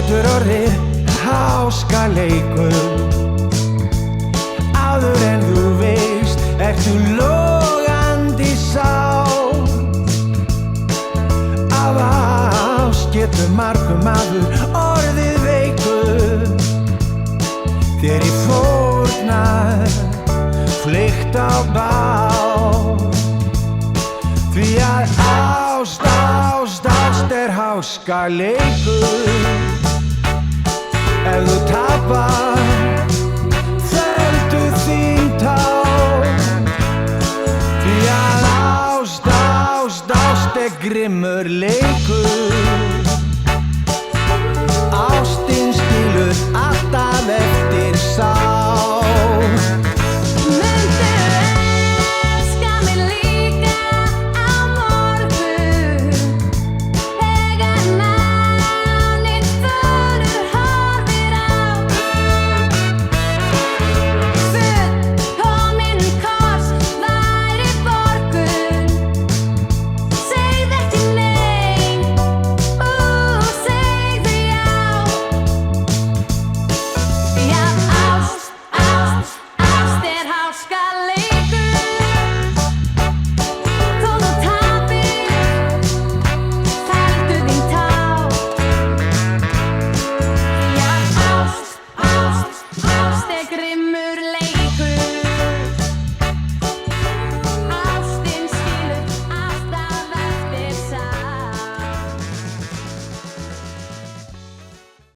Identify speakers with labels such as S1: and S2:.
S1: getur orðið háskaleikur. Áður en þú veist, ertu logandi sál. Af ást getur margur maður orðið veikur. Þegar ég fórnar, fleygt á bál. Því að ást er háskaleikur. Ef þú tapar, felldu þín tár. Því að ást er grimmur leikur.